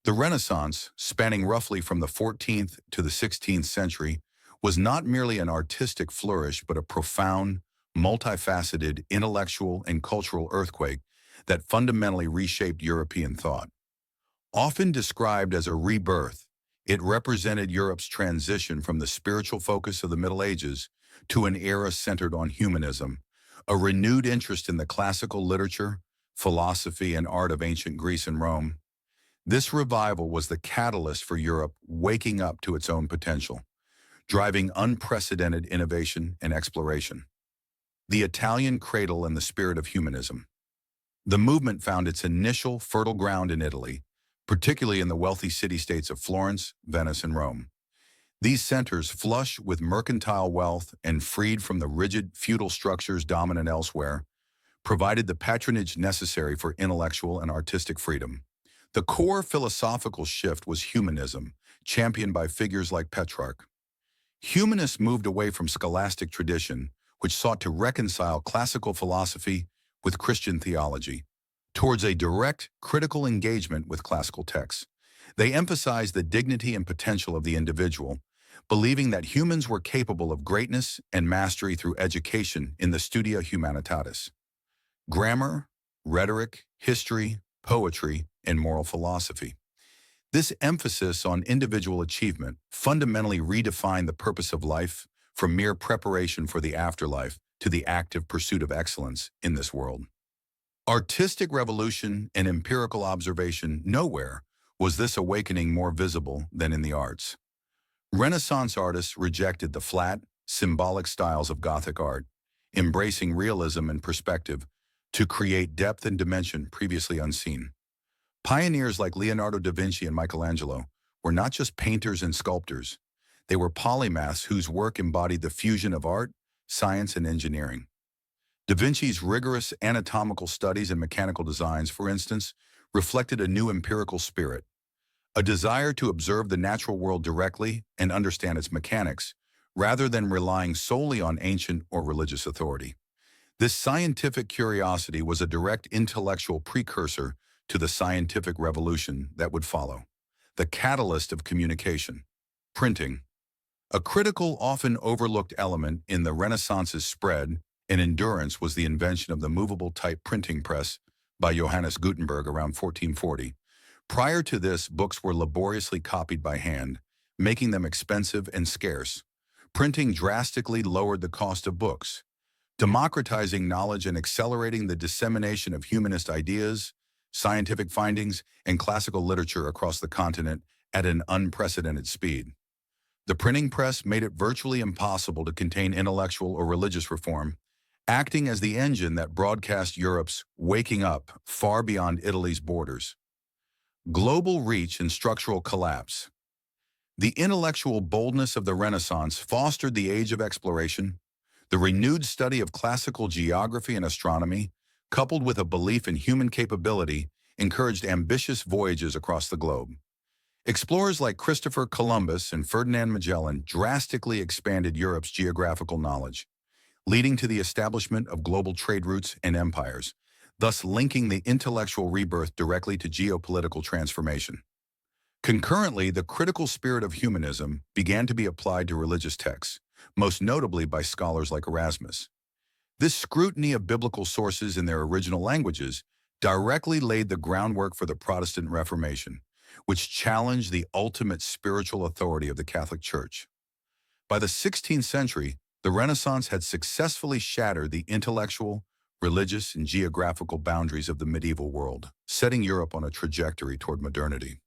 The Renaissance, spanning roughly from the 14th to the 16th century, was not merely an artistic flourish but a profound, multifaceted intellectual and cultural earthquake that fundamentally reshaped European thought. Often described as a rebirth, it represented Europe's transition from the spiritual focus of the Middle Ages to an era centered on humanism, a renewed interest in the classical literature, philosophy, and art of ancient Greece and Rome. This revival was the catalyst for Europe waking up to its own potential, driving unprecedented innovation and exploration. The Italian Cradle and the Spirit of Humanism. The movement found its initial fertile ground in Italy, particularly in the wealthy city-states of Florence, Venice, and Rome. These centers, flush with mercantile wealth and freed from the rigid feudal structures dominant elsewhere, provided the patronage necessary for intellectual and artistic freedom. The core philosophical shift was humanism, championed by figures like Petrarch. Humanists moved away from scholastic tradition, which sought to reconcile classical philosophy with Christian theology, towards a direct, critical engagement with classical texts. They emphasized the dignity and potential of the individual, believing that humans were capable of greatness and mastery through education in the Studia Humanitatis. Grammar, rhetoric, history, poetry, and moral philosophy. This emphasis on individual achievement fundamentally redefined the purpose of life from mere preparation for the afterlife to the active pursuit of excellence in this world. Artistic revolution and empirical observation. Nowhere was this awakening more visible than in the arts. Renaissance artists rejected the flat, symbolic styles of Gothic art, embracing realism and perspective to create depth and dimension previously unseen. Pioneers like Leonardo da Vinci and Michelangelo were not just painters and sculptors. They were polymaths whose work embodied the fusion of art, science, and engineering. Da Vinci's rigorous anatomical studies and mechanical designs, for instance, reflected a new empirical spirit, a desire to observe the natural world directly and understand its mechanics, rather than relying solely on ancient or religious authority. This scientific curiosity was a direct intellectual precursor to the scientific revolution that would follow, the catalyst of communication, printing. A critical, often overlooked element in the Renaissance's spread and endurance was the invention of the movable type printing press by Johannes Gutenberg around 1440. Prior to this, books were laboriously copied by hand, making them expensive and scarce. Printing drastically lowered the cost of books, democratizing knowledge and accelerating the dissemination of humanist ideas, scientific findings, and classical literature across the continent at an unprecedented speed. The printing press made it virtually impossible to contain intellectual or religious reform, acting as the engine that broadcast Europe's waking up far beyond Italy's borders. Global reach and structural collapse. The intellectual boldness of the Renaissance fostered the age of exploration. The renewed study of classical geography and astronomy, coupled with a belief in human capability, encouraged ambitious voyages across the globe. Explorers like Christopher Columbus and Ferdinand Magellan drastically expanded Europe's geographical knowledge, leading to the establishment of global trade routes and empires, thus linking the intellectual rebirth directly to geopolitical transformation. Concurrently, the critical spirit of humanism began to be applied to religious texts, most notably by scholars like Erasmus. This scrutiny of biblical sources in their original languages directly laid the groundwork for the Protestant Reformation, which challenged the ultimate spiritual authority of the Catholic Church. By the 16th century, the Renaissance had successfully shattered the intellectual, religious, and geographical boundaries of the medieval world, setting Europe on a trajectory toward modernity.